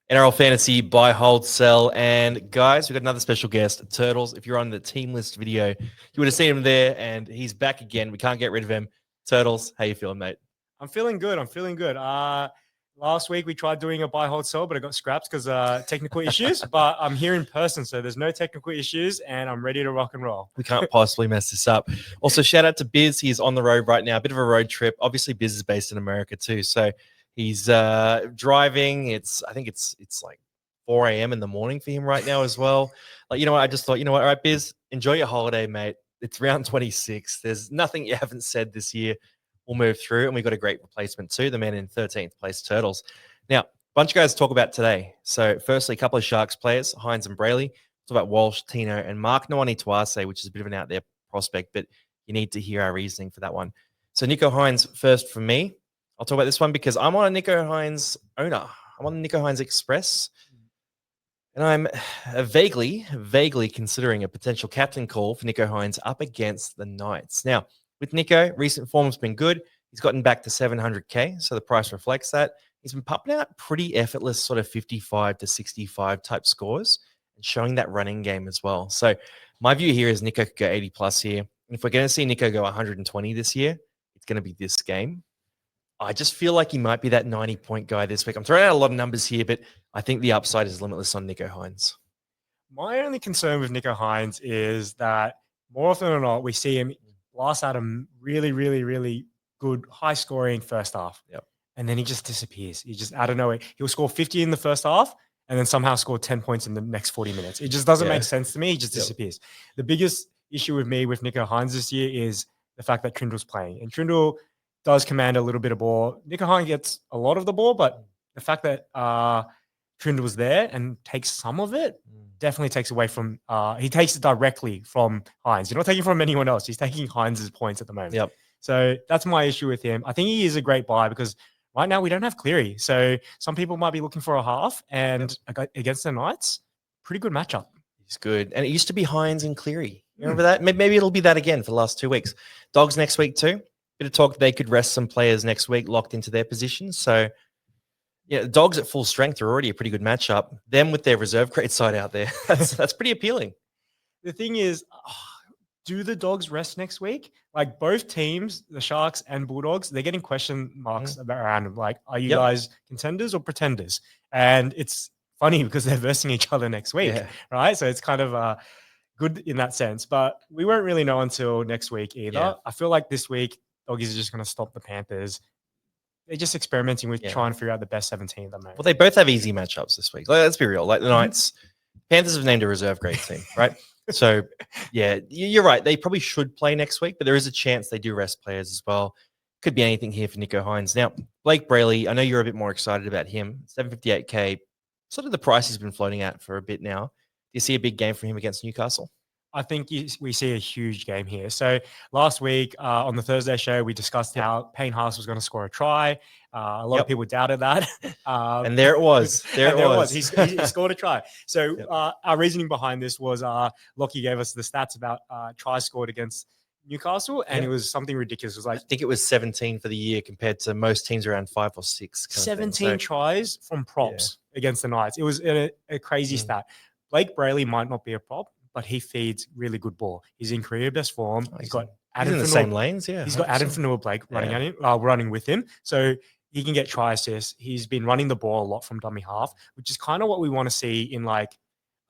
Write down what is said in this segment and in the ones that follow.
NRL Fantasy buy, hold, sell. And guys, we've got another special guest, Turtles. If you're on the team list video, you would have seen him there, and he's back again. We can't get rid of him. Turtles, how you feeling, mate? I'm feeling good. Last week we tried doing a buy, hold, sell, but it got scrapped because technical issues. But I'm here in person, so there's no technical issues, and I'm ready to rock and roll. We can't possibly mess this up. Also, shout out to Biz. He's on the road right now. A bit of a road trip. Obviously, Biz is based in America too, so he's driving. I think it's like 4 a.m. in the morning for him right now as well. Like, you know what? I just thought, you know what? All right, Biz, enjoy your holiday, mate. It's round 26. There's nothing you haven't said this year. We'll move through, and we've got a great replacement too, the man in 13th place, Turtles. Now, a bunch of guys to talk about today. So, firstly, a couple of Sharks players, Hynes and Brailey. Talk about Walsh, Tino, and Nawaqanitawase, which is a bit of an out there prospect, but you need to hear our reasoning for that one. So, Nicho Hynes first for me. I'll talk about this one because I'm on a Nicho Hynes owner. I'm on the Nicho Hynes Express, and I'm vaguely considering a potential captain call for Nicho Hynes up against the Knights. Now, with Nicho, recent form's been good. He's gotten back to 700K, so the price reflects that. He's been pumping out pretty effortless sort of 55 to 65 type scores and showing that running game as well. So my view here is Nicho could go 80 plus here. And if we're going to see Nicho go 120 this year, it's going to be this game. I just feel like he might be that 90-point guy this week. I'm throwing out a lot of numbers here, but I think the upside is limitless on Nicho Hynes. My only concern with Nicho Hynes is that more often than not, we see him blast out a really good, high-scoring first half. Yep. And then he just disappears. He just, I don't know, he'll score 50 in the first half and then somehow score 10 points in the next 40 minutes. It just doesn't make sense to me. He just disappears. The biggest issue with me with Nicho Hynes this year is the fact that Trindle's playing. And Trindle does command a little bit of ball. Nicho Hynes gets a lot of the ball, but the fact that Trindle's there and takes some of it definitely takes away from, he takes it directly from Hynes. You're not taking from anyone else. He's taking Hynes' points at the moment. Yep. So that's my issue with him. I think he is a great buy because right now we don't have Cleary. So some people might be looking for a half, and against the Knights, pretty good matchup. He's good. And it used to be Hynes and Cleary. You remember that? Maybe it'll be that again for the last 2 weeks. Dogs next week too. Bit of talk they could rest some players next week locked into their positions. So yeah, Dogs at full strength are already a pretty good matchup. Them with their reserve grade side out there, that's pretty appealing. The thing is, do the Dogs rest next week? Like both teams, the Sharks and Bulldogs, they're getting question marks around like, are you guys contenders or pretenders? And it's funny because they're versing each other next week, right? So it's kind of good in that sense. But we won't really know until next week either. Yeah. I feel like this week, Doggies are just going to stop the Panthers. They're just experimenting with trying to figure out the best 17 at the moment. Well, they both have easy matchups this week. Let's be real. Like the Knights, Panthers have named a reserve grade team, right? So, yeah, you're right. They probably should play next week, but there is a chance they do rest players as well. Could be anything here for Nicho Hynes. Now, Blake Brailey, I know you're a bit more excited about him. 758K, sort of the price he's been floating at for a bit now. Do you see a big game for him against Newcastle? I think we see a huge game here. So last week on the Thursday show, we discussed how Payne Haas was going to score a try. A lot of people doubted that. And there it was. There it was. He scored a try. So our reasoning behind this was Lockie gave us the stats about tries scored against Newcastle, and it was something ridiculous. It was like, I think it was 17 for the year compared to most teams around 5 or 6. 17 tries from props against the Knights. It was a crazy stat. Blake Brailey might not be a prop, but he feeds really good ball. He's in career best form. He's got Adam in the same lanes, He's got Adam Fanua-Blake running with him, so he can get try assists. He's been running the ball a lot from dummy half, which is kind of what we want to see in like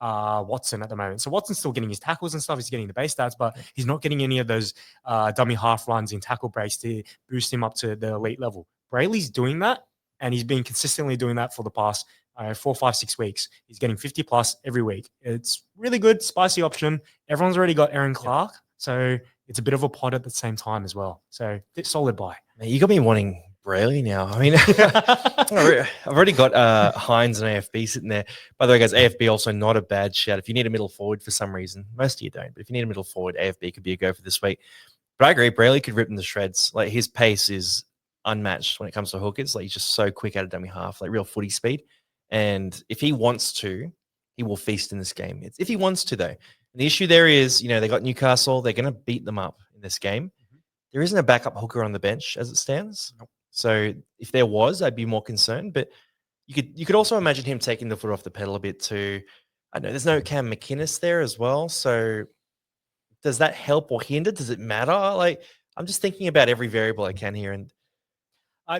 Watson at the moment. So Watson's still getting his tackles and stuff. He's getting the base stats, but he's not getting any of those dummy half runs in tackle breaks to boost him up to the elite level. Brailey's doing that, and he's been consistently doing that for the past 4, 5, 6 weeks. He's getting 50 plus every week. It's really good, spicy option. Everyone's already got Aaron Clark, so it's a bit of a pod at the same time as well. So it's solid buy. Man, you got me wanting Brailey now. I mean, I've already got Hynes and AFB sitting there. By the way, guys, AFB also not a bad shout. If you need a middle forward for some reason, most of you don't, but if you need a middle forward, AFB could be a go for this week. But I agree, Brailey could rip in the shreds. Like his pace is unmatched when it comes to hookers. Like he's just so quick out of dummy half, like real footy speed. And if he wants to, he will feast in this game. It's if he wants to, though. And the issue there is, they got Newcastle. They're going to beat them up in this game. There isn't a backup hooker on the bench as it stands. Nope. So if there was, I'd be more concerned. But You could also imagine him taking the foot off the pedal a bit too. I know there's no Cam McInnes there as well. So does that help or hinder? Does it matter? Like I'm just thinking about every variable I can here, and I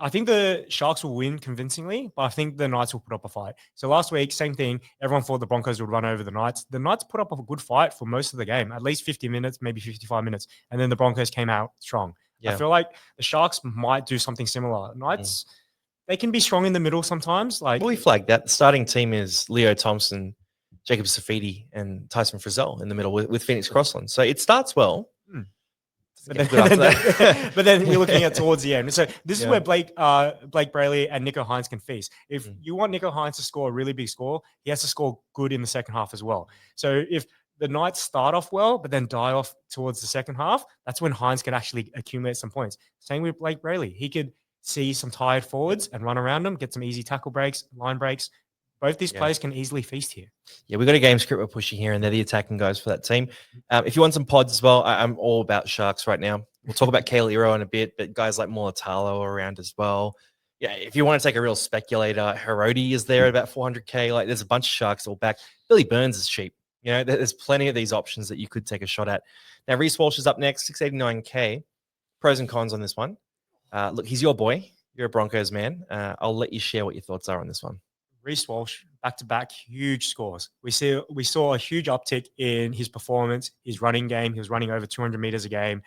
think the Sharks will win convincingly, but I think the Knights will put up a fight. So last week, same thing. Everyone thought the Broncos would run over the Knights. The Knights put up a good fight for most of the game, at least 50 minutes, maybe 55 minutes. And then the Broncos came out strong. Yeah. I feel like the Sharks might do something similar. Knights, they can be strong in the middle sometimes. Like we flagged that. The starting team is Leo Thompson, Jacob Safidi, and Tyson Frizzell in the middle with Phoenix Crossland. So it starts well. But then we're looking at towards the end. So this is where Blake Brailey and Nicho Hynes can feast. If you want Nicho Hynes to score a really big score, he has to score good in the second half as well. So if the Knights start off well, but then die off towards the second half, that's when Hynes can actually accumulate some points. Same with Blake Brailey. He could see some tired forwards and run around them, get some easy tackle breaks, line breaks. Both these players can easily feast here. Yeah, we've got a game script we're pushing here, and they're the attacking guys for that team. If you want some pods as well, I'm all about Sharks right now. We'll talk about Kale Iro in a bit, but guys like Mulatalo are around as well. Yeah, if you want to take a real speculator, Herodi is there at about 400K. Like, there's a bunch of Sharks all back. Billy Burns is cheap. You know, there's plenty of these options that you could take a shot at. Now, Reece Walsh is up next, 689K. Pros and cons on this one. Look, he's your boy. You're a Broncos man. I'll let you share what your thoughts are on this one. Reece Walsh, back-to-back huge scores. We saw a huge uptick in his performance, his running game. He was running over 200 meters a game.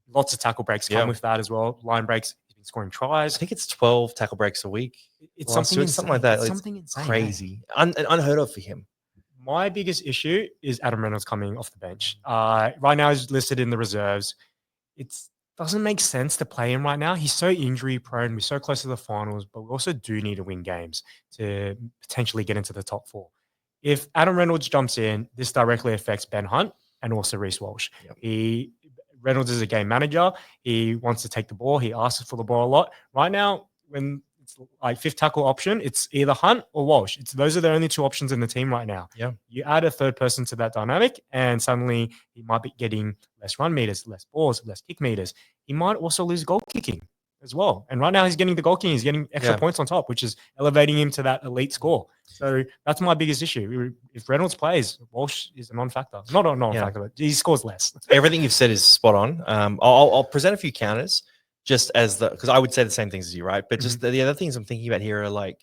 Lots of tackle breaks come with that as well. Line breaks. He's been scoring tries. I think it's 12 tackle breaks a week. It's something like that. It's It's something insane. crazy. Unheard of for him. My biggest issue is Adam Reynolds coming off the bench. Right now, he's listed in the reserves. It doesn't make sense to play him right now. He's so injury prone. We're so close to the finals, but we also do need to win games to potentially get into the top 4. If Adam Reynolds jumps in, this directly affects Ben Hunt and also Reece Walsh. Yep. Reynolds is a game manager. He wants to take the ball. He asks for the ball a lot. Right now, when it's like fifth tackle option, it's either Hunt or Walsh. Those are the only 2 options in the team right now. Yeah. You add a third person to that dynamic, and suddenly he might be getting less run meters, less balls, less kick meters. He might also lose goal kicking as well. And right now he's getting the goal kicking. He's getting extra points on top, which is elevating him to that elite score. So that's my biggest issue. If Reynolds plays, Walsh is a non-factor. Not a non-factor, but he scores less. Everything you've said is spot on. I'll present a few counters just as because I would say the same things as you, right? But just the other things I'm thinking about here are like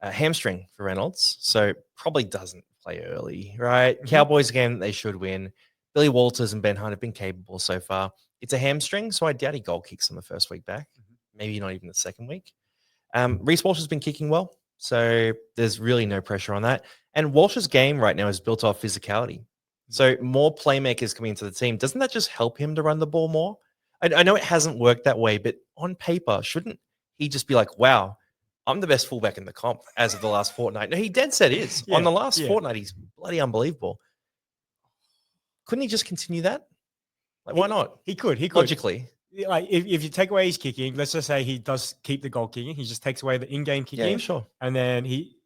hamstring for Reynolds. So probably doesn't play early, right? Cowboys game they should win. Billy Walters and Ben Hunt have been capable so far. It's a hamstring, so I doubt he goal kicks on the first week back. Maybe not even the second week. Reece Walsh has been kicking well, so there's really no pressure on that. And Walsh's game right now is built off physicality. So more playmakers coming into the team. Doesn't that just help him to run the ball more? I know it hasn't worked that way, but on paper, shouldn't he just be like, wow, I'm the best fullback in the comp as of the last fortnight? No, he dead set is. On the last fortnight, he's bloody unbelievable. Couldn't he just continue that? Like, why not? He could. Logically. Like, if you take away his kicking, let's just say he does keep the goal kicking. He just takes away the in-game kicking. Yeah, sure. And then he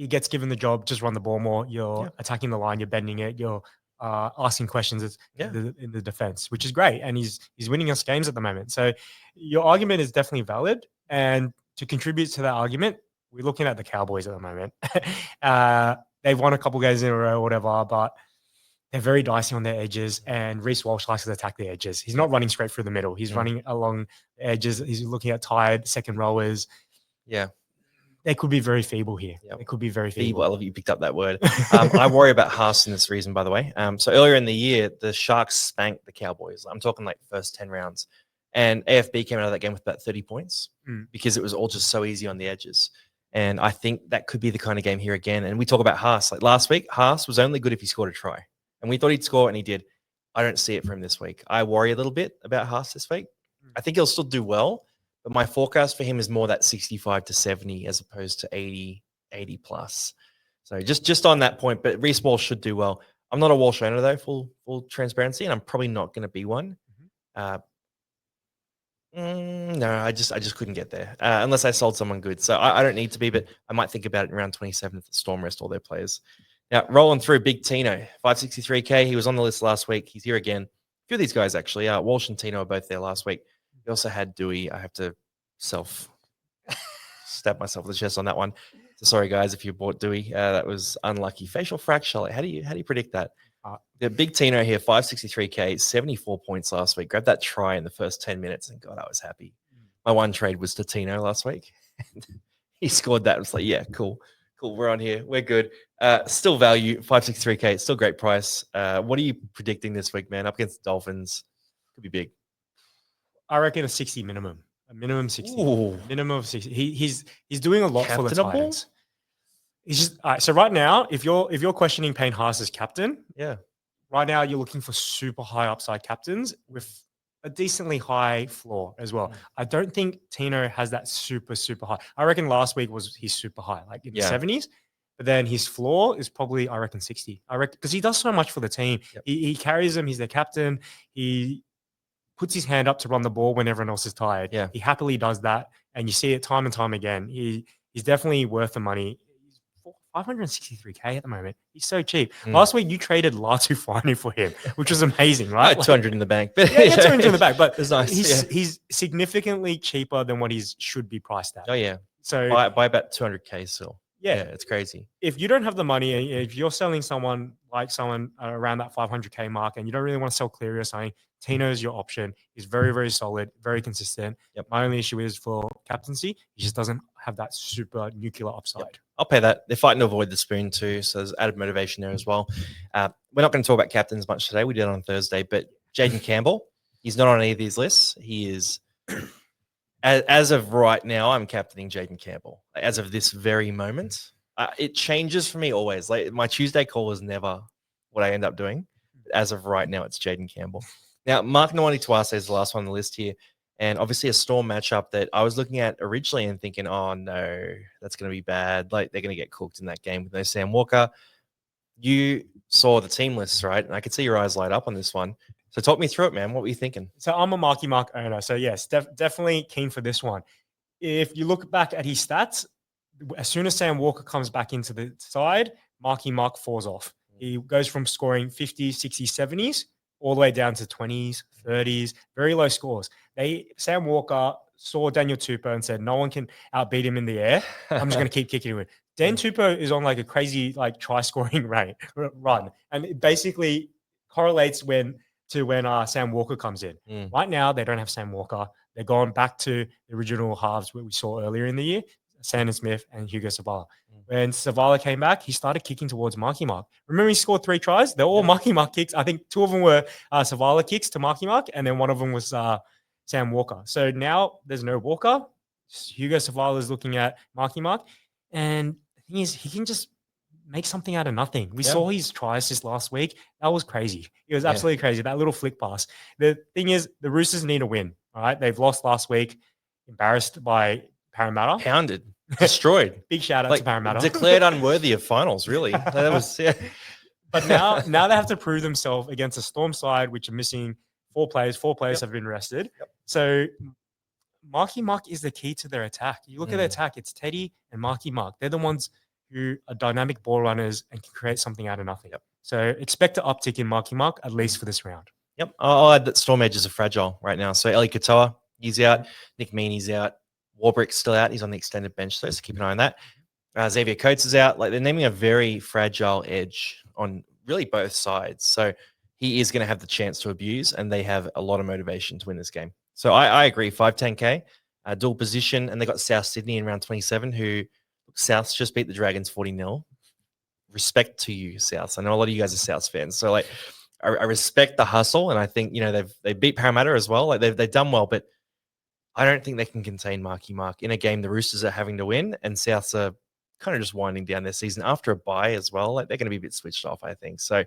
gets given the job, just run the ball more. You're attacking the line. You're bending it. You're asking questions in the defense, which is great. And he's winning us games at the moment. So your argument is definitely valid. And to contribute to that argument, we're looking at the Cowboys at the moment. They've won a couple games in a row or whatever, but they're very dicey on their edges, and Reece Walsh likes to attack the edges. He's not running straight through the middle. He's running along the edges. He's looking at tired second rowers. Yeah. They could be very feeble here. They could be very feeble. I love you picked up that word. I worry about Haas in this reason, by the way. So earlier in the year, the Sharks spanked the Cowboys. I'm talking like first 10 rounds. And AFB came out of that game with about 30 points because it was all just so easy on the edges. And I think that could be the kind of game here again. And we talk about Haas. Like last week, Haas was only good if he scored a try. And we thought he'd score, and he did. I don't see it for him this week. I worry a little bit about Haas this week. I think he'll still do well, but my forecast for him is more that 65 to 70 as opposed to 80 plus. So just on that point, but Reece Walsh should do well. I'm not a Walsh owner, though, full transparency, and I'm probably not going to be one. No, I just couldn't get there unless I sold someone good. So I don't need to be, but I might think about it in round 27 if the Storm rest all their players. Now, rolling through, Big Tino, 563K. He was on the list last week. He's here again. A few of these guys, actually. Walsh and Tino are both there last week. We also had Dewey. I have to Stabbed myself in the chest on that one. So sorry, guys, if you bought Dewey. That was unlucky. Facial fracture. Like, how do you predict that? The big Tino here, 563K, 74 points last week. Grabbed that try in the first 10 minutes, and God, I was happy. My one trade was to Tino last week. He scored that. I was like, yeah, cool. We're on here. We're good. Still value, 563K. It's still great price. What are you predicting this week, man? Up against the Dolphins. Could be big. I reckon a 60 minimum. A minimum 60. Ooh. Minimum of 60. He's doing a lot for the Captainable? Titans. He's just all right, so right now, if you're questioning Payne Haas as captain, Yeah. right now you're looking for super high upside captains with a decently high floor as well. I don't think Tino has that super high. I reckon last week was his super high, like in the 70s. But then his floor is probably, I reckon, 60. I reckon because he does so much for the team. Yep. He carries them. He's their captain. He puts his hand up to run the ball when everyone else is tired. Yeah. He happily does that, and you see it time and time again. He's definitely worth the money. 563K at the moment. He's so cheap. Last week you traded Latu Finu for him, which was amazing, right? I had 200 in the bank. But yeah, 200 in the bank, but it's nice. He's significantly cheaper than what he should be priced at. Oh yeah. So buy about 200K still. Yeah, it's crazy. If you don't have the money, if you're selling someone around that 500K mark, and you don't really want to sell Cleary or something, Tino's your option. He's very solid, very consistent. Yep. My only issue is for captaincy, he just doesn't have that super nuclear upside. Yep. I'll pay that. They're fighting to avoid the spoon too, so there's added motivation there as well. We're not going to talk about captains much today. We did on Thursday, but Jaden Campbell, he's not on any of these lists. He is, as of right now, I'm captaining Jaden Campbell. As of this very moment, it changes for me always. Like my Tuesday call is never what I end up doing. As of right now, it's Jaden Campbell. Now, Mark Nawaqanitawase is the last one on the list here. And obviously a Storm matchup that I was looking at originally and thinking, oh, no, that's going to be bad. Like, they're going to get cooked in that game with no Sam Walker. You saw the team lists, right? And I could see your eyes light up on this one. So talk me through it, man. What were you thinking? So I'm a Marky Mark owner. So, yes, definitely keen for this one. If you look back at his stats, as soon as Sam Walker comes back into the side, Marky Mark falls off. He goes from scoring 50s, 60s, 70s, all the way down to 20s, 30s, very low scores. Sam Walker saw Daniel Tupou and said, no one can outbeat him in the air. I'm just going to keep kicking him in. Dan Tupou is on like a crazy try scoring run. And it basically correlates when Sam Walker comes in. Right now, they don't have Sam Walker. They're going back to the original halves we saw earlier in the year, Sandon Smith and Hugo Savala. When Savala came back, he started kicking towards Marky Mark. Remember, he scored 3 tries? They're all Marky Mark kicks. I think 2 of them were Savala kicks to Marky Mark, and then one of them was Sam Walker. So now there's no Walker. Hugo Savala is looking at Marky Mark, and the thing is, he can just make something out of nothing. We saw his try assist last week. That was crazy. It was absolutely crazy. That little flick pass. The thing is, the Roosters need a win. All right, they've lost last week, embarrassed by Parramatta. Pounded. Destroyed. Big shout out to Parramatta. Declared unworthy of finals, really. That was But now they have to prove themselves against a Storm side, which are missing 4 players. 4 players have been rested. So Marky Mark is the key to their attack. You look at their attack, it's Teddy and Marky Mark. They're the ones who are dynamic ball runners and can create something out of nothing. So expect an uptick in Marky Mark, at least for this round. I'll add that Storm edges are fragile right now. So Eli Katoa, he's out. Nick Meaney's out. Warbrick's still out. He's on the extended bench, so keep an eye on that. Xavier Coates is out. Like, they're naming a very fragile edge on really both sides. So he is going to have the chance to abuse, and they have a lot of motivation to win this game. So I agree. 510K, dual position, and they got South Sydney in round 27, who Souths just beat the Dragons 40-0. Respect to you, Souths. I know a lot of you guys are Souths fans, so I respect the hustle, and I think they beat Parramatta as well. Like they've done well, but I don't think they can contain Marky Mark in a game the Roosters are having to win, and Souths are kind of just winding down their season after a bye as well. Like, they're going to be a bit switched off, I think. So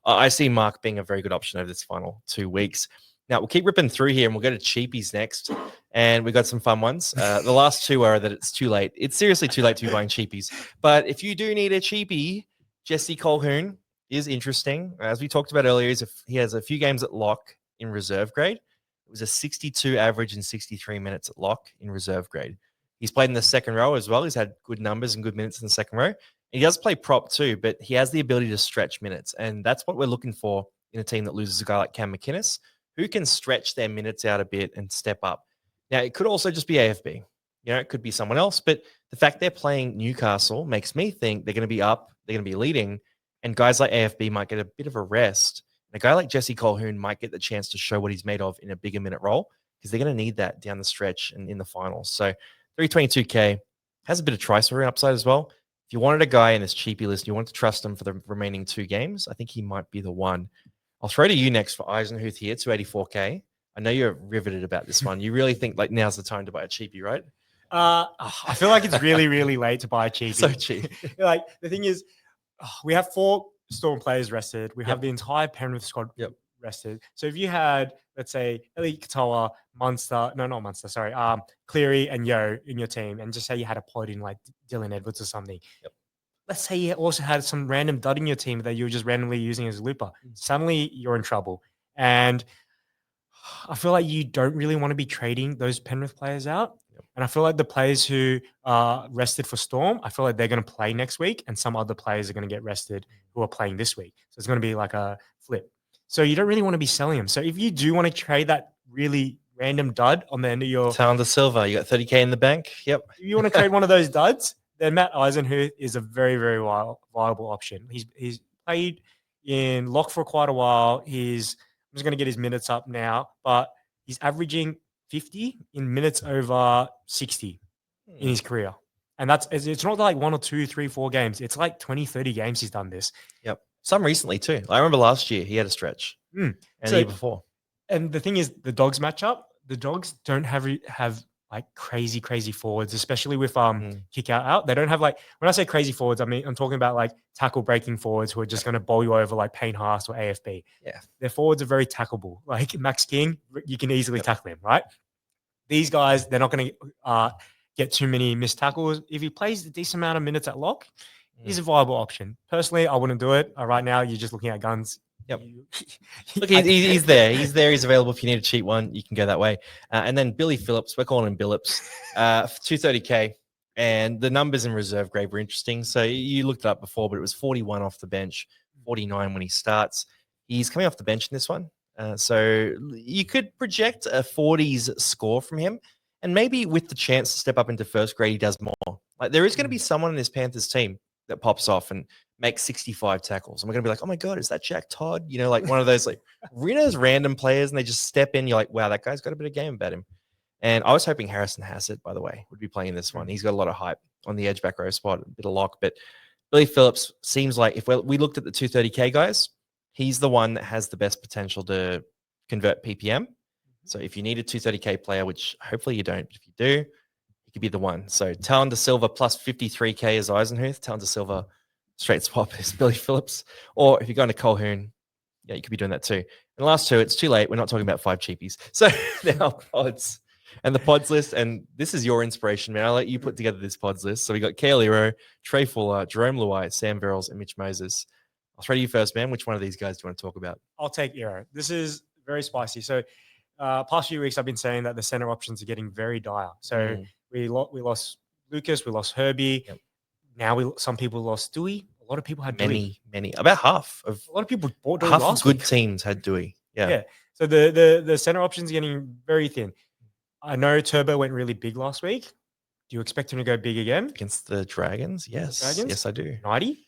I see Mark being a very good option over this final 2 weeks. Now, we'll keep ripping through here, and we'll go to Cheapies next, and we got some fun ones. The last 2 are that it's too late. It's seriously too late to be buying Cheapies. But if you do need a Cheapie, Jesse Colquhoun is interesting. As we talked about earlier, he has a few games at lock in reserve grade. It was a 62 average in 63 minutes at lock in reserve grade. He's played in the second row as well. He's had good numbers and good minutes in the second row. And he does play prop too, but he has the ability to stretch minutes. And that's what we're looking for in a team that loses a guy like Cam McInnes, who can stretch their minutes out a bit and step up. Now, it could also just be AFB. it could be someone else. But the fact they're playing Newcastle makes me think they're going to be up, they're going to be leading, and guys like AFB might get a bit of a rest. And a guy like Jesse Colquhoun might get the chance to show what he's made of in a bigger minute role because they're going to need that down the stretch and in the finals. So 322K has a bit of try scoring upside as well. If you wanted a guy in this cheapie list, you want to trust him for the remaining 2 games, I think he might be the one. I'll throw to you next for Eisenhuth here, 284K. I know you're riveted about this one. You really think like now's the time to buy a cheapie, right? I feel like it's really, really late to buy a cheapie. So cheap. Like the thing is, we have 4 Storm players rested. We have the entire Penrith squad rested. So if you had, let's say, Eli Katoa, Cleary and Yo in your team, and just say you had a pod in like Dylan Edwards or something. Let's say you also had some random dud in your team that you were just randomly using as a looper. Suddenly you're in trouble. And I feel like you don't really want to be trading those Penrith players out. And I feel like the players who are rested for Storm, I feel like they're going to play next week, and some other players are going to get rested who are playing this week. So it's going to be like a flip. So you don't really want to be selling them. So if you do want to trade that really random dud on the end of your Talon Silva, you got 30K in the bank. Yep. If you want to trade one of those duds, then Matt Eisenhuth is a very, very viable option. He's played in lock for quite a while. I'm just going to get his minutes up now, but he's averaging 50 in minutes over 60 in his career. And it's not like 1 or 2, 3, 4 games. It's like 20, 30 games he's done this. Yep. Some recently too. I remember last year he had a stretch. And the year before. And the thing is, the Dogs matchup, the Dogs don't have like crazy forwards, especially with kick out. They don't have like, when I say crazy forwards, I mean, I'm talking about like tackle breaking forwards who are just going to bowl you over like Payne Haas or AFB. Yeah. Their forwards are very tackleable. Like Max King, you can easily tackle him, right? These guys, they're not going to get too many missed tackles. If he plays a decent amount of minutes at lock, he's a viable option. Personally, I wouldn't do it. Right now, you're just looking at guns. Yep. Look, he's there. He's there. He's available. If you need a cheap one, you can go that way. And then Billy Phillips, we're calling him Billups, 230K. And the numbers in reserve grade were interesting. So you looked it up before, but it was 41 off the bench, 49 when he starts. He's coming off the bench in this one. So you could project a 40s score from him. And maybe with the chance to step up into first grade, he does more. Like there is going to be someone in this Panthers team that pops off and makes 65 tackles. And we're going to be like, oh my God, is that Jack Todd? You know, like one of those like random players, and they just step in. You're like, wow, that guy's got a bit of game about him. And I was hoping Harrison Hassett, by the way, would be playing this one. He's got a lot of hype on the edge back row spot, a bit of lock. But Billy Phillips seems like if we looked at the 230K guys, he's the one that has the best potential to convert PPM. So if you need a 230K player, which hopefully you don't, if you do, he could be the one. So Talon Silva plus 53K is Eisenhuth. Talon Silva straight swap is Billy Phillips. Or if you're going to Colquhoun, yeah, you could be doing that too. And the last two, it's too late. We're not talking about 5 cheapies. So now pods. And the pods list, and this is your inspiration, man. I'll let you put together this pods list. So we got Kale Iro, Trey Fuller, Jerome Luai, Sam Verrills, and Mitch Moses. I'll throw to you first, man. Which one of these guys do you want to talk about? I'll take Iro. This is very spicy. So past few weeks, I've been saying that the center options are getting very dire. So we lost Lucas, we lost Herbie. Yep. Now some people lost Dewey. A lot of people had many. About half of a lot of people bought Dewey half last of good week. Teams had Dewey. Yeah. So the center options are getting very thin. I know Turbo went really big last week. Do you expect him to go big again against the Dragons? Yes, yes, I do. 90?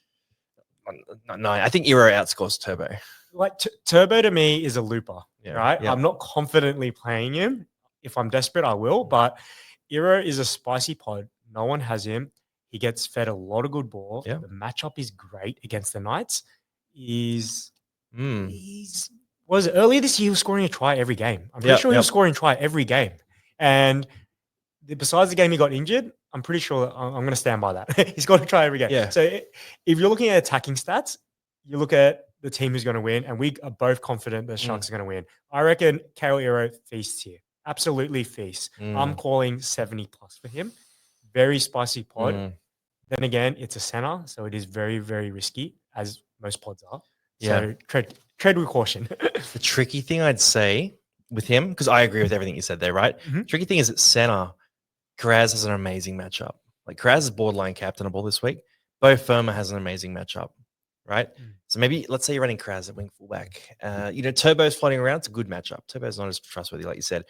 No, I think Iro outscores Turbo. Like Turbo to me is a looper, right? Yeah. I'm not confidently playing him. If I'm desperate, I will. But Iro is a spicy pod. No one has him. He gets fed a lot of good ball. Yeah. The matchup is great against the Knights. Was it earlier this year he was scoring a try every game? I'm pretty sure he was scoring a try every game. And besides the game he got injured, I'm pretty sure I'm going to stand by that. He's got to try every game. Yeah. So if you're looking at attacking stats, you look at the team who's going to win, and we are both confident the Sharks are going to win. I reckon Kale Iro feasts here. Absolutely feasts. I'm calling 70 plus for him. Very spicy pod. Then again, it's a center, so it is very, very risky, as most pods are. So tread with caution. The tricky thing I'd say with him, because I agree with everything you said there, right? Tricky thing is at center, Karaz has an amazing matchup. Like Karaz is borderline captainable this week. Bo Firma has an amazing matchup, right? So maybe let's say you're running Karaz at wing fullback. Turbo's floating around. It's a good matchup. Turbo's not as trustworthy, like you said.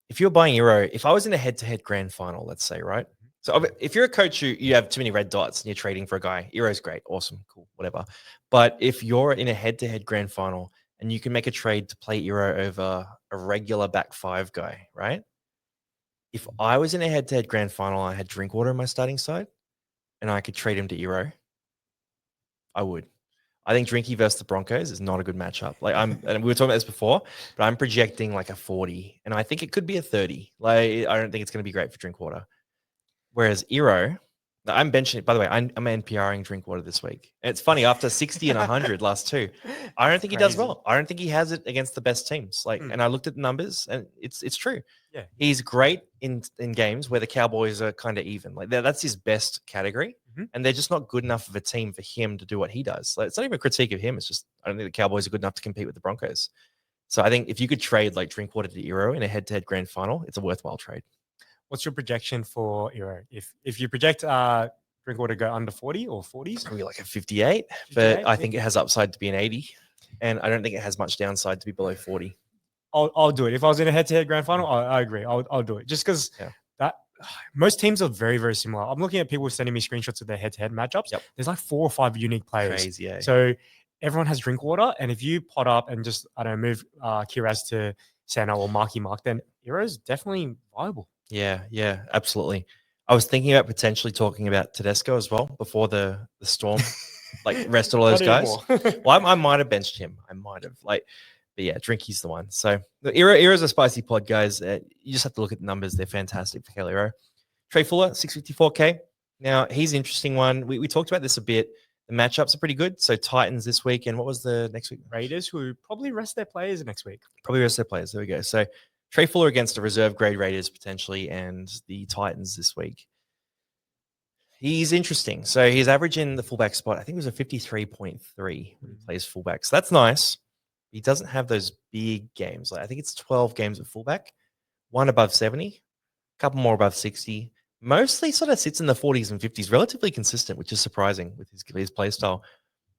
if you're buying Euro, if I was in a head-to-head grand final, let's say, right? So if you're a coach who you have too many red dots and you're trading for a guy, Euro's great, awesome, cool, whatever. But if you're in a head-to-head grand final and you can make a trade to play Euro over a regular back five guy, right? If I was in a head-to-head grand final, I had Drinkwater on my starting side, and I could trade him to Euro, I would. I think Drinky versus the Broncos is not a good matchup. Like and we were talking about this before, but I'm projecting like a 40, and I think it could be a 30. Like I don't think it's going to be great for Drinkwater. Whereas Eero, I'm benching. By the way, I'm NPRing Drinkwater this week. And it's funny after 60 and 100 last two. I don't think he does well. I don't think he has it against the best teams. Like, and I looked at the numbers, and it's true. Yeah, he's great in games where the Cowboys are kind of even. Like that's his best category, and they're just not good enough of a team for him to do what he does. Like, it's not even a critique of him. It's just I don't think the Cowboys are good enough to compete with the Broncos. So I think if you could trade like Drinkwater to Eero in a head-to-head grand final, it's a worthwhile trade. What's your projection for Euro? If you project Drinkwater to go under 40 or 40s? Probably like a 58, but I think it has upside to be an 80. And I don't think it has much downside to be below 40. I'll do it. If I was in a head-to-head grand final, I agree. I'll do it. Just because that most teams are very, very similar. I'm looking at people sending me screenshots of their head-to-head matchups. Yep. There's like 4 or 5 unique players. Crazy, yeah. So everyone has Drinkwater, and if you pot up and just, I don't know, move Kiraz to Santa or Marky Mark, then Euro's definitely viable. Yeah, absolutely. I was thinking about potentially talking about Tedesco as well before the storm, like rested all those guys. Well, I might have benched him. I might have. But yeah, Drinky's the one. So the Era's a spicy pod, guys. You just have to look at the numbers. They're fantastic for Calero. Trey Fuller, 654K. Now, he's an interesting one. We talked about this a bit. The matchups are pretty good. So Titans this week, and what was the next week? Raiders, who probably rest their players next week. Probably rest their players. There we go. So Trey Fuller against the reserve grade Raiders potentially, and the Titans this week. He's interesting. So he's averaging the fullback spot. I think it was a 53.3 when he plays fullback. So that's nice. He doesn't have those big games. Like I think it's 12 games at fullback, one above 70, a couple more above 60. Mostly sort of sits in the 40s and 50s, relatively consistent, which is surprising with his play style.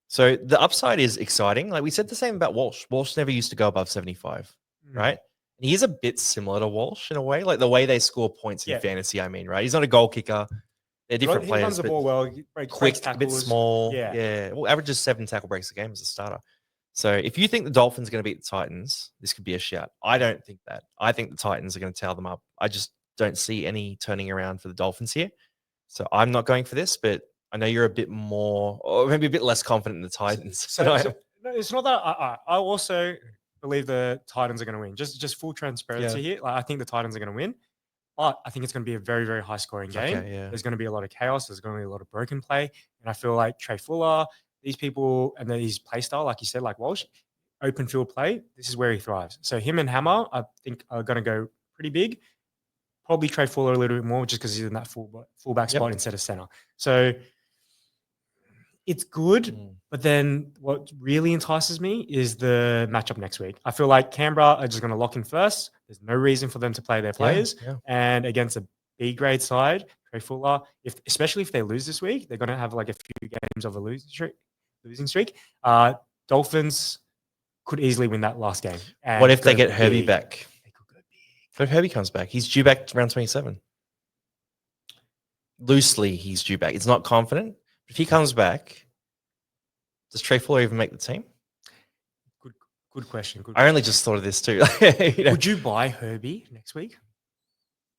So the upside is exciting. Like we said the same about Walsh. Walsh never used to go above 75, right? And he is a bit similar to Walsh in a way, like the way they score points in fantasy, I mean, right? He's not a goal kicker. They're different players. He runs the ball well, quick, a bit small. Yeah. Well, averages 7 tackle breaks a game as a starter. So if you think the Dolphins are going to beat the Titans, this could be a shout. I don't think that. I think the Titans are going to towel them up. I just don't see any turning around for the Dolphins here. So I'm not going for this, but I know you're a bit more, or maybe a bit less confident in the Titans. No, it's not that. I also believe the Titans are going to win. Just full transparency here. Like, I think the Titans are going to win, but I think it's going to be a very, very high scoring game. Okay, yeah. There's going to be a lot of chaos. There's going to be a lot of broken play. And I feel like Trey Fuller, these people, and then his play style, like you said, like Walsh, open field play, this is where he thrives. So him and Hammer, I think, are going to go pretty big. Probably Trey Fuller a little bit more just because he's in that fullback spot instead of center. So it's good, but then what really entices me is the matchup next week. I feel like Canberra are just going to lock in first. There's no reason for them to play their players. And against a B grade side, Trey Fuller, especially if they lose this week, they're going to have like a few games of a losing streak. Dolphins could easily win that last game. And what if they get Herbie back? What if Herbie comes back? He's due back around 27. Loosely, he's due back. It's not confident. If he comes back, does Trey Fuller even make the team? Good question. I only just thought of this too. Would you buy Herbie next week?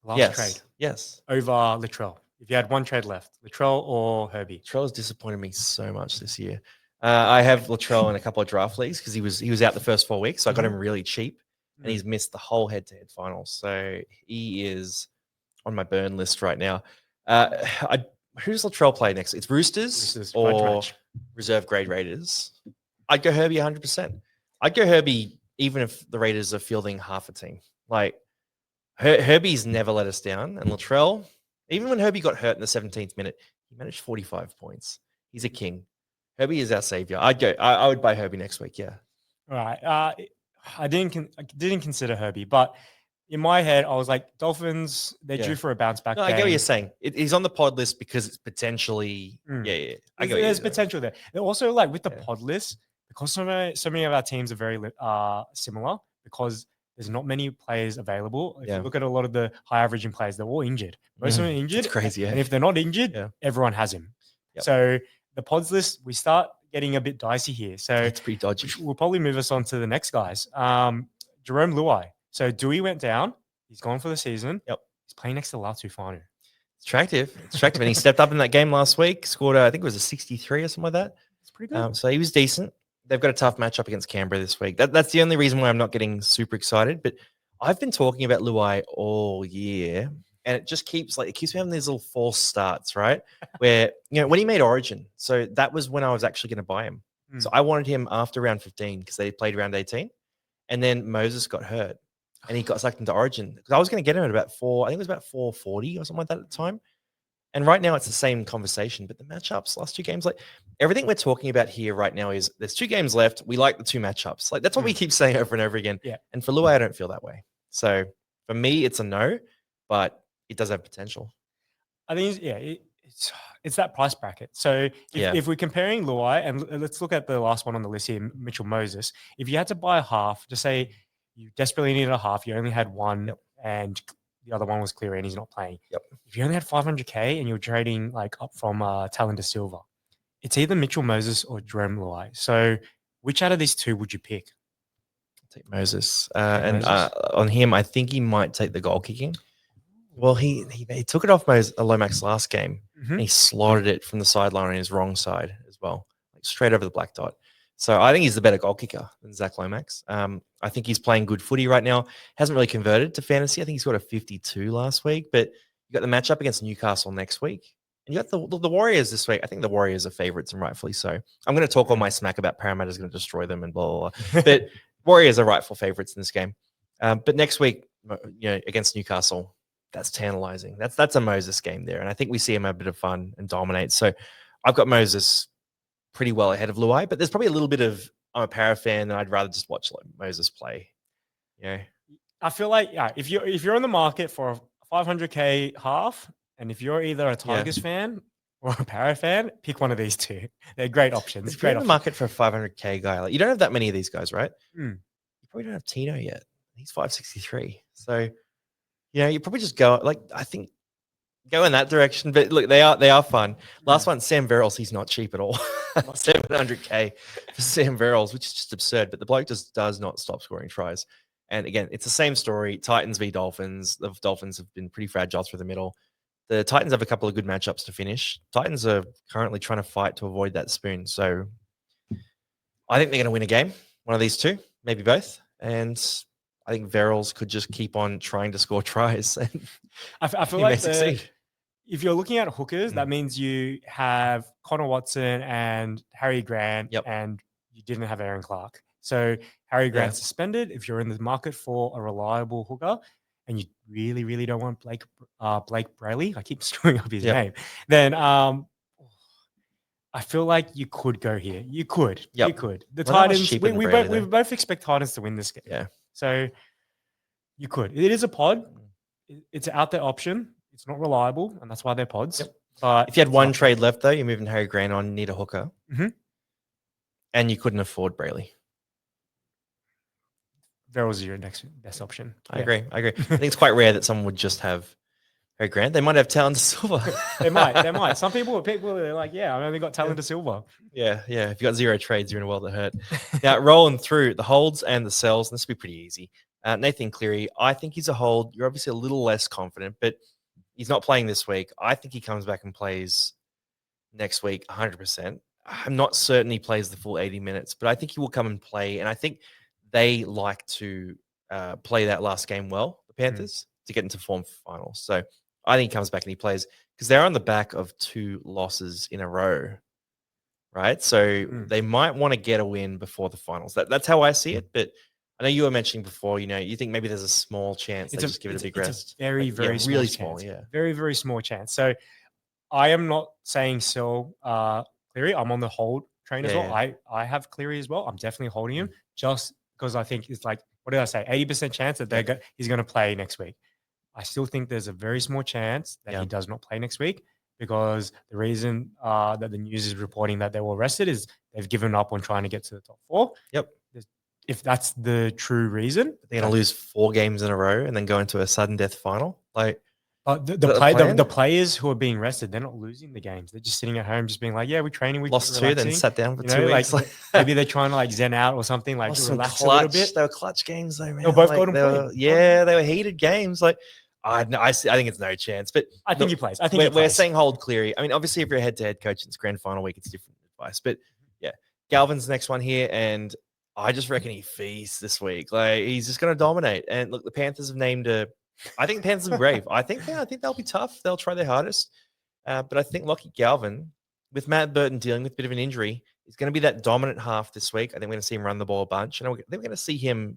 Last trade. Yes. Over Latrell. If you had one trade left, Latrell or Herbie? Latrell has disappointed me so much this year. I have Latrell in a couple of draft leagues because he was out the first 4 weeks, so I got him really cheap, and he's missed the whole head-to-head finals. So he is on my burn list right now. Who's Latrell play next? It's Roosters or reserve grade Raiders. I'd go Herbie 100%. I'd go Herbie even if the Raiders are fielding half a team. Like Herbie's never let us down, and Latrell, even when Herbie got hurt in the 17th minute, he managed 45 points. He's a king. Herbie is our savior. I would buy Herbie next week. Yeah. All right. I didn't consider Herbie, but in my head, I was like, Dolphins, they're due for a bounce back. No, I get what you're saying. He's on the pod list because it's potentially, I get there's potential there. And also, like with the pod list, because so many of our teams are very similar, because there's not many players available. If Yeah. you look at a lot of the high averaging players, they're all injured. Most of them are injured. It's crazy. And if they're not injured, Yeah. everyone has him. Yep. So the pods list, we start getting a bit dicey here. So it's pretty dodgy. We'll probably move us on to the next guys. Jerome Luai. So Dewey went down. He's gone for the season. Yep. He's playing next to Latu Fanu. It's attractive. And he stepped up in that game last week, scored, I think it was a 63 or something like that. It's pretty good. So he was decent. They've got a tough matchup against Canberra this week. That's the only reason why I'm not getting super excited. But I've been talking about Luai all year, and it just keeps me having these little false starts, right? Where, when he made Origin, so that was when I was actually going to buy him. So I wanted him after round 15 because they played round 18. And then Moses got hurt and he got sucked into Origin. Because I was going to get him at about I think it was about 440 or something like that at the time. And right now it's the same conversation. But the matchups, last two games, everything we're talking about here right now is there's 2 games left. We like the 2 matchups. That's what we keep saying over and over again. Yeah. And for Luai, I don't feel that way. So for me, it's a no, but it does have potential. I think, it's that price bracket. So if we're comparing Luai, and let's look at the last one on the list here, Mitchell Moses. If you had to buy a half, just say you desperately needed a half, you only had one, and the other one was Cleary and he's not playing. Yep. If you only had 500K and you're trading up from Talon to Silver, it's either Mitchell Moses or Jerome Luai. So which out of these 2 would you pick? I'll take Moses. On him, I think he might take the goal kicking. Well, he took it off Lomax last game, and he slotted it from the sideline on his wrong side as well, straight over the black dot. So I think he's the better goal kicker than Zach Lomax. I think he's playing good footy right now. Hasn't really converted to fantasy. I think he's got a 52 last week, but you got the matchup against Newcastle next week. And you got the Warriors this week. I think the Warriors are favourites, and rightfully so. I'm going to talk all my smack about Parramatta's going to destroy them and blah, blah, blah. But Warriors are rightful favourites in this game. But next week, against Newcastle, that's tantalizing. That's a Moses game there. And I think we see him have a bit of fun and dominate. So I've got Moses pretty well ahead of Luai, but there's probably a little bit of, I'm a Para fan and I'd rather just watch Moses play. I feel like if you're in the market for a 500K half, and if you're either a Tigers fan or a Para fan, pick one of these 2. They're great options. If you're in the market for a 500K guy, you don't have that many of these guys, right? You probably don't have Tino yet. He's 563. So you probably just go I think go in that direction. But look, they are fun. Last one, Sam Verrills, he's not cheap at all. 700K for Sam Verrills, which is just absurd. But the bloke just does not stop scoring tries. And again, it's the same story. Titans v Dolphins. The Dolphins have been pretty fragile through the middle. The Titans have a couple of good matchups to finish. Titans are currently trying to fight to avoid that spoon. So I think they're going to win a game. One of these 2, maybe both. And I think Verrills could just keep on trying to score tries. And I feel like if you're looking at hookers, that means you have Connor Watson and Harry Grant, and you didn't have Aaron Clark. So Harry Grant suspended. If you're in the market for a reliable hooker and you really, really don't want Blake Brailey, I keep screwing up his name, then I feel like you could go here. You could. You could. The Titans, we both expect Titans to win this game. Yeah. So you could. It is a pod. It's an out there option. It's not reliable, and that's why they're pods. But if you had one trade left, though, you're moving Harry Grant on, you need a hooker. And you couldn't afford Brailey. Verrills is your next best option. I agree. I think it's quite rare that someone would just have Harry Grant. They might have Talon to Silver. They might. Some people are like, I only got Talon to Silver. Yeah. If you got 0 trades, you're in a world that hurt. Now, rolling through the holds and the sells, and this will be pretty easy. Nathan Cleary, I think he's a hold. You're obviously a little less confident, but he's not playing this week. I think he comes back and plays next week 100%. I'm not certain he plays the full 80 minutes, but I think he will come and play. And I think they like to play that last game well, the Panthers, to get into form for finals. So I think he comes back and he plays because they're on the back of 2 losses in a row, right? So they might want to get a win before the finals. That's how I see it. But I know you were mentioning before, you think maybe there's a small chance they just give it a big rest. It's a very, very small really chance. Small, yeah. Very, very small chance. So I am not saying sell Cleary. I'm on the hold train as well. I have Cleary as well. I'm definitely holding him just because I think it's what did I say? 80% chance that he's going to play next week. I still think there's a very small chance that he does not play next week because the reason that the news is reporting that they were rested is they've given up on trying to get to the top 4. Yep. if that's the true reason. They're going to lose 4 games in a row and then go into a sudden death final. Like, But plan? the players who are being rested, they're not losing the games. They're just sitting at home, just being like, "Yeah, we're training, we're lost 2, relaxing." then sat down for You 2 know, weeks. like maybe they're trying to like zen out or something, like some relax a little bit. They were clutch games though, man. They were both like, golden point. they were heated games. Like, I think it's no chance. But I think he plays. I think we're saying hold Cleary. I mean, obviously, if you're a head-to-head coach, it's grand final week. It's different advice. But yeah, Galvin's the next one here, and I just reckon he feasts this week. Like, he's just going to dominate. And look, the Panthers have named I think the Panthers are brave. I think they'll be tough. They'll try their hardest. But I think Lockie Galvin, with Matt Burton dealing with a bit of an injury, is going to be that dominant half this week. I think we're going to see him run the ball a bunch. And I think we're going to see him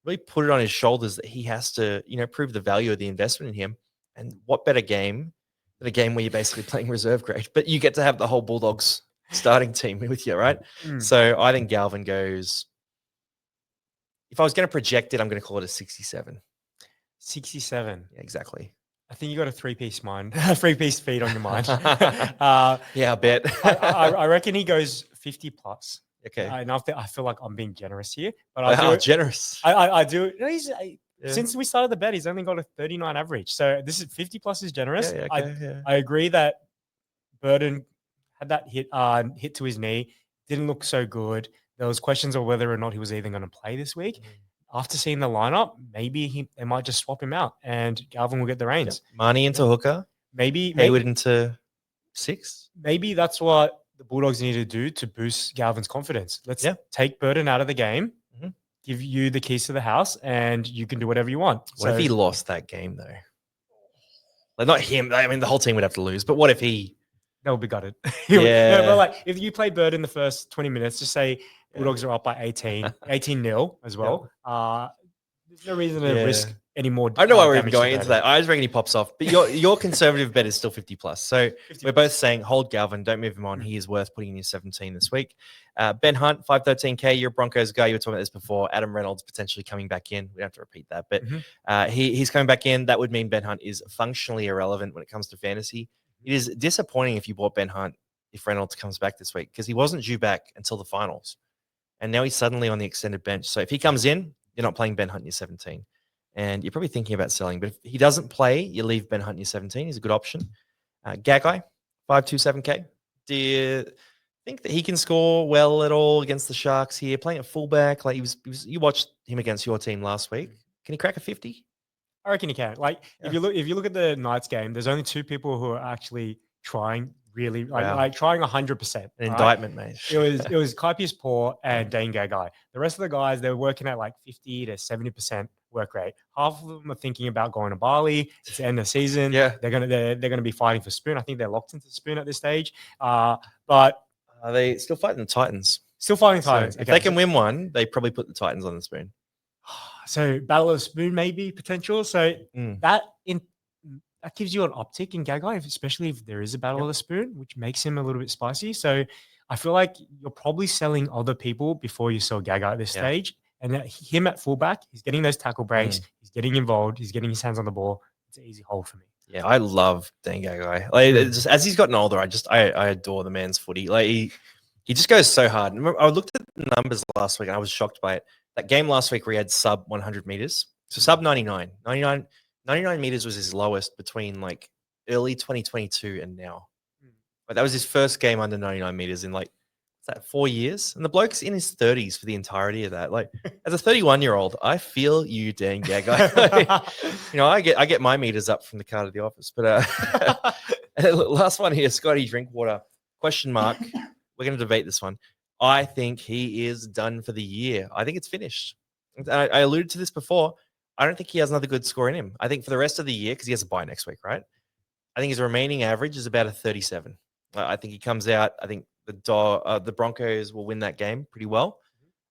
really put it on his shoulders that he has to, prove the value of the investment in him. And what better game than a game where you're basically playing reserve grade, but you get to have the whole Bulldogs starting team with you, right? So I think Galvin goes, if I was going to project it, I'm going to call it a 67. 67. Yeah, exactly. I think you got a 3-piece mind, 3-piece feed on your mind. Yeah, I bet. I reckon he goes 50 plus. Okay. And I feel like I'm being generous here, but generous. I do. Since we started the bet, he's only got a 39 average. So this is 50 plus is generous. Yeah, okay, I agree that Burton had that hit to his knee. Didn't look so good. There was questions of whether or not he was even going to play this week. After seeing the lineup, maybe they might just swap him out and Galvin will get the reins. Yep. Marnie into hooker. Maybe Hayward into 6. Maybe that's what the Bulldogs need to do to boost Galvin's confidence. Let's take Burton out of the game, give you the keys to the house, and you can do whatever you want. What if he lost that game, though? Like, not him. I mean, the whole team would have to lose. But what if he... That would be gutted. Yeah. No, but like, if you play Burton the first 20 minutes, just say Bulldogs are up by 18-0 as well. There's no reason to risk any more. I don't know why we're even going into that. I just reckon he pops off. But your conservative bet is still 50 plus. So 50 we're both saying hold Galvin, don't move him on. He is worth putting in your 17 this week. Ben Hunt, 513K. You're a Broncos guy. You were talking about this before. Adam Reynolds potentially coming back in. We don't have to repeat that. But he's coming back in. That would mean Ben Hunt is functionally irrelevant when it comes to fantasy. It is disappointing if you bought Ben Hunt if Reynolds comes back this week because he wasn't due back until the finals. And now he's suddenly on the extended bench. So if he comes in, you're not playing Ben Hunt in your 17. And you're probably thinking about selling. But if he doesn't play, you leave Ben Hunt in your 17. He's a good option. Gagai, 527K. Do you think that he can score well at all against the Sharks here? Playing at fullback, like you watched him against your team last week. Can he crack a 50? I reckon he can. Like if you look at the Knights game, there's only 2 people who are actually trying really like trying 100%. An indictment, mate. It was Kai Paul and Dane Gagai. The rest of the guys, they're working at like 50 to 70% work rate. Half of them are thinking about going to Bali. It's the end of the season. Yeah, they're gonna be fighting for Spoon. I think they're locked into Spoon at this stage. But are they still fighting the Titans? Still fighting Titans. So if they can win one, they probably put the Titans on the Spoon. So Battle of Spoon maybe potential. So that gives you an uptick in Gagai, especially if there is a Battle of the Spoon, which makes him a little bit spicy. So I feel like you're probably selling other people before you sell Gagai at this stage. And him at fullback, he's getting those tackle breaks. He's getting involved. He's getting his hands on the ball. It's an easy hold for me. Yeah, I love Dan Gagai. Like, just, as he's gotten older, I adore the man's footy. Like he just goes so hard. I looked at the numbers last week and I was shocked by it. That game last week where he had sub 100 meters. So sub 99. 99 meters was his lowest between like early 2022 and now. But that was his first game under 99 meters in like, what's that, 4 years? And the bloke's in his 30s for the entirety of that. Like, as a 31-year-old, I feel you, Dan Gagai. I get my meters up from the car to the office. But last one here, Scotty Drinkwater, question mark. We're going to debate this one. I think he is done for the year. I think it's finished. I alluded to this before. I don't think he has another good score in him. I think for the rest of the year, because he has a bye next week, right? I think his remaining average is about a 37. I think he comes out. I think the Broncos will win that game pretty well.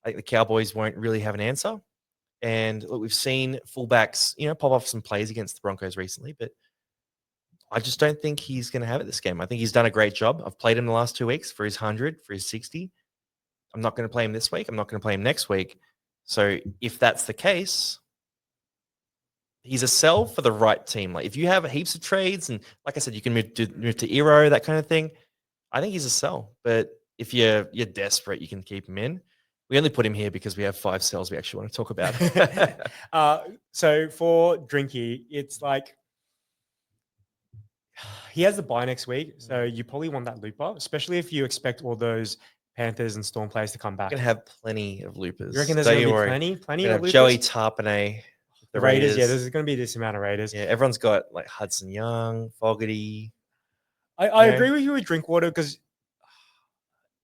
I think the Cowboys won't really have an answer. And look, we've seen fullbacks, pop off some plays against the Broncos recently, but I just don't think he's going to have it this game. I think he's done a great job. I've played him the last 2 weeks for his 100, for his 60. I'm not going to play him this week. I'm not going to play him next week. So if that's the case, he's a sell for the right team. Like if you have heaps of trades and like I said, you can move to Eero, that kind of thing. I think he's a sell. But if you're desperate, you can keep him in. We only put him here because we have 5 cells we actually want to talk about. So for Drinky, it's like he has the bye next week, so you probably want that looper, especially if you expect all those Panthers and Storm players to come back. We're going to have plenty of loopers. You reckon there's going to be plenty of loopers? Joey Tarpanay, the Raiders. Yeah, there's going to be this amount of Raiders. Yeah, everyone's got like Hudson Young, Fogarty. I agree with you with Drinkwater because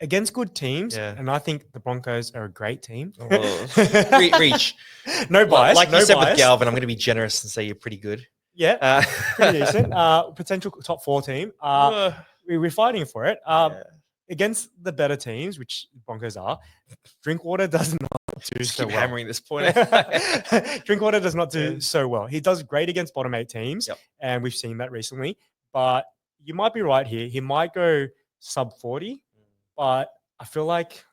against good teams, Yeah. and I think the Broncos are a great team. Reach. No bias. Like no you said bias. with Galvin, I'm going to be generous and say you're pretty good. Yeah, pretty decent. Potential top 4 team. We're fighting for it. Against the better teams, which Broncos are, Drinkwater does not do so well. Hammering this point. Drinkwater does not do so well. He does great against bottom 8 teams, and we've seen that recently. But you might be right here. He might go sub 40, but I feel like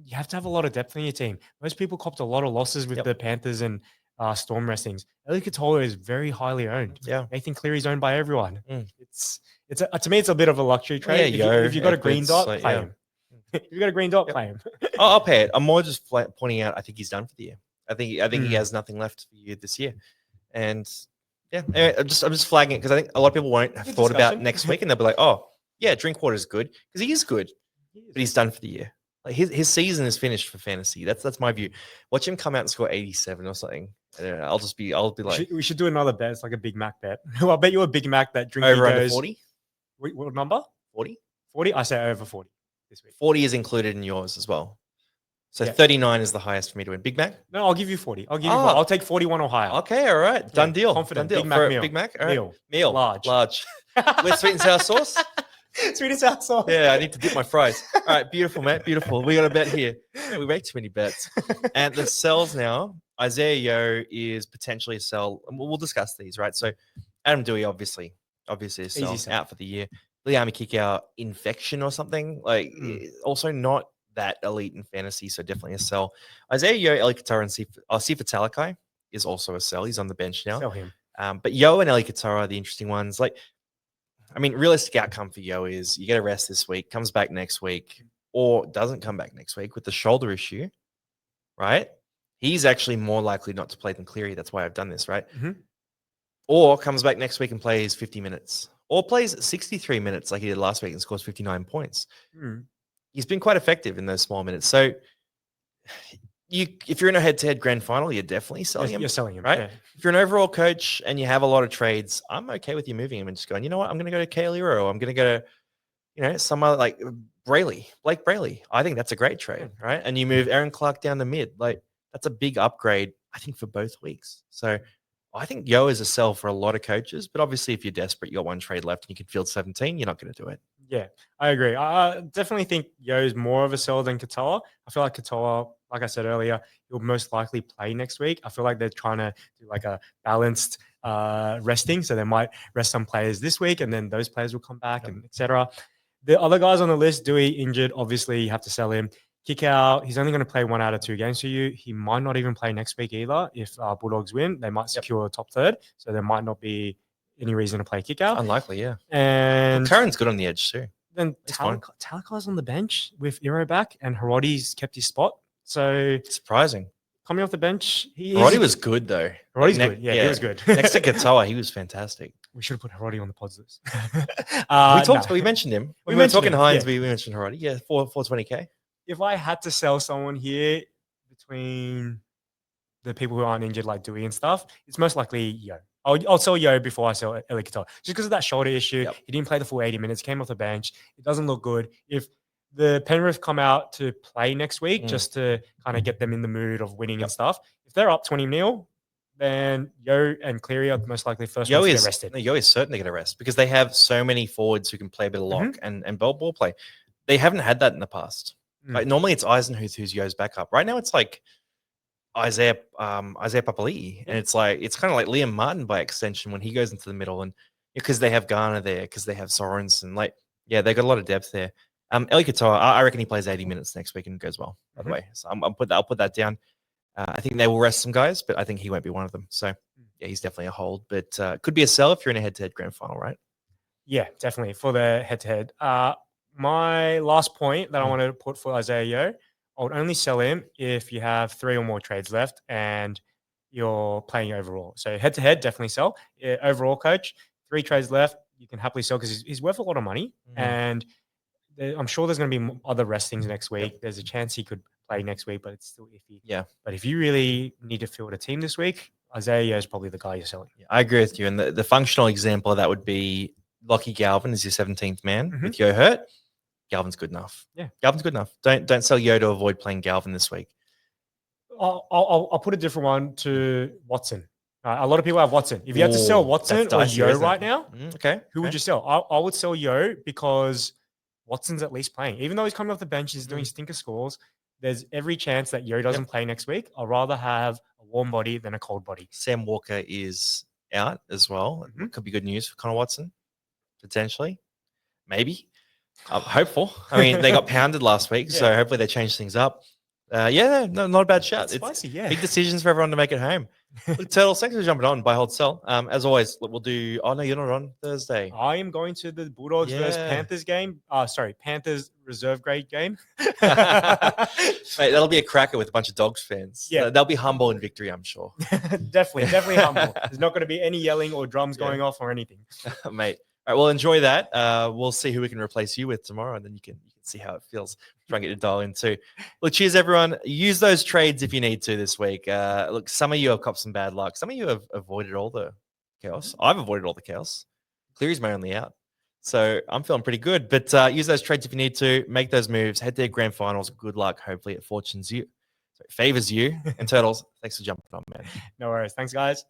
you have to have a lot of depth in your team. Most people copped a lot of losses with the Panthers and Storm restings. Eli Katoa is very highly owned. Yeah, Nathan Cleary's owned by everyone. It's to me, it's a bit of a luxury trade. If you've got a green dot, play him. If you've got a green dot, play him. I'll pay it. I'm more just pointing out. I think he's done for the year. I think he has nothing left for you this year, and anyway, I'm just flagging it because I think a lot of people won't have thought about next week, and they'll be like, oh yeah, Drinkwater is good because he is good, but he's done for the year. Like his season is finished for fantasy. That's my view. Watch him come out and score 87 or something. I don't know, I'll be like, we should do another bet. It's like a Big Mac bet. I'll bet you a Big Mac that Drinky over goes under 40. What number? 40. 40. I say over 40 this week. 40 is included in yours as well. So 39 is the highest for me to win. Big Mac? No, I'll give you 40. I'll take 41 or higher. Okay, all right. Done deal. Confident. Done deal. Big Mac meal. Big Mac? All right. Meal. Large. With sweet and sour sauce? Sweet and sour sauce. Yeah, I need to dip my fries. All right, beautiful, mate. Beautiful. We got a bet here. Yeah, we make too many bets. And the sells now, Isaiah Yeo is potentially a sell. We'll discuss these, right? So Adam Dewey, obviously a sell, out for the year. Liami Kikau, infection or something. Like, also not that elite in fantasy, so definitely a sell. Isaiah Yeo, Eli Katoa, and Sifa Talakai is also a sell. He's on the bench now. Sell him. But Yeo and Eli Katoa are the interesting ones. Like, I mean, realistic outcome for Yeo is you get a rest this week, comes back next week, or doesn't come back next week with the shoulder issue, right? He's actually more likely not to play than Cleary. That's why I've done this, right? Mm-hmm. Or comes back next week and plays 50 minutes, or plays 63 minutes like he did last week and scores 59 points. He's been quite effective in those small minutes. So if you're in a head-to-head grand final, you're definitely selling him. You're selling him, right? Yeah. If you're an overall coach and you have a lot of trades, I'm okay with you moving him and just going, you know what? I'm going to go to Kale, I'm going to go to, some other like Blake Brailey. I think that's a great trade, right? And you move Aaron Clark down to mid. Like, that's a big upgrade, I think, for both weeks. So I think Yeo is a sell for a lot of coaches, but obviously if you're desperate, you got one trade left and you can field 17, you're not going to do it. Yeah, I agree. I definitely think Yeo is more of a sell than Katoa. I feel like Katoa, like I said earlier, he'll most likely play next week. I feel like they're trying to do like a balanced resting. So they might rest some players this week and then those players will come back and etc. The other guys on the list, Dewey injured. Obviously, you have to sell him. Kick out. He's only going to play 1 out of 2 games for you. He might not even play next week either. If Bulldogs win, they might secure top third. So there might not be any reason to play kick out. Unlikely, yeah. And Curran's good on the edge too. Then Talakai's on the bench with Iro back and Hirotti's kept his spot. So surprising. Coming off the bench, Hirotti was good though. Hirotti's good. Yeah, he was good. Next to Katoa, he was fantastic. We should have put Hirotti on the pods list. We mentioned him. When we were talking Hynes, we mentioned Hirotti. Yeah, 420K. If I had to sell someone here between the people who aren't injured like Dewey and stuff, it's most likely Yeo. I'll sell Yeo before I sell Eli Katoa. Just because of that shoulder issue. He didn't play the full 80 minutes, came off the bench. It doesn't look good. If the Penrith come out to play next week just to kind of get them in the mood of winning and stuff, if they're up 20-0, then Yeo and Cleary are most likely first ones to get rested. Yeo is certainly going to rest because they have so many forwards who can play a bit of lock and ball play. They haven't had that in the past. Like, normally it's Eisenhuth who's Yeo's backup. Right now it's like Isaiah Papali'i, and it's kind of like Liam Martin by extension when he goes into the middle, and because they have Garner there, because they have Sorensen, they got a lot of depth there. Eli Katoa, I reckon he plays 80 minutes next week and goes well. By the way, so I'll put that down. I think they will rest some guys, but I think he won't be one of them. So yeah, he's definitely a hold, but could be a sell if you're in a head-to-head grand final, right? Yeah, definitely for the head-to-head. My last point that I want to put for Isaiah Yeo, I would only sell him if you have 3 or more trades left and you're playing overall. So head to head, definitely sell. Overall, coach, 3 trades left, you can happily sell because he's worth a lot of money. And I'm sure there's going to be other restings next week. There's a chance he could play next week, but it's still iffy. Yeah. But if you really need to field a team this week, Isaiah is probably the guy you're selling. Yeah, I agree with you. And the functional example of that would be Lockie Galvin is your 17th man. With Yo hurt, Galvin's good enough. Yeah. Galvin's good enough. Don't sell Yo to avoid playing Galvin this week. I'll put a different one to Watson. A lot of people have Watson. If you had to sell Watson or Yo right now, who would you sell? I would sell Yo because Watson's at least playing. Even though he's coming off the bench, he's doing stinker scores. There's every chance that Yo doesn't play next week. I'd rather have a warm body than a cold body. Sam Walker is out as well. Could be good news for Connor Watson, potentially. Maybe. I'm hopeful. I mean, they got pounded last week, so hopefully they change things up. Not a bad shout. It's spicy, big decisions for everyone to make it home. Look, Turtles, thanks for jumping on by Hold Sell. As always, we'll do. Oh no, you're not on Thursday. I am going to the Bulldogs versus Panthers game. Panthers reserve grade game. Mate, that'll be a cracker with a bunch of Dogs fans. Yeah, they'll be humble in victory, I'm sure. definitely humble. There's not going to be any yelling or drums going off or anything, mate. All right, well, enjoy that. We'll see who we can replace you with tomorrow, and then you can see how it feels. Try and get your dial in too. Look, cheers, everyone. Use those trades if you need to this week. Look, some of you have copped some bad luck. Some of you have avoided all the chaos. I've avoided all the chaos. Cleary's my only out. So I'm feeling pretty good. But use those trades if you need to. Make those moves. Head to the grand finals. Good luck. Hopefully it favors you. And Turtles, thanks for jumping on, man. No worries. Thanks, guys.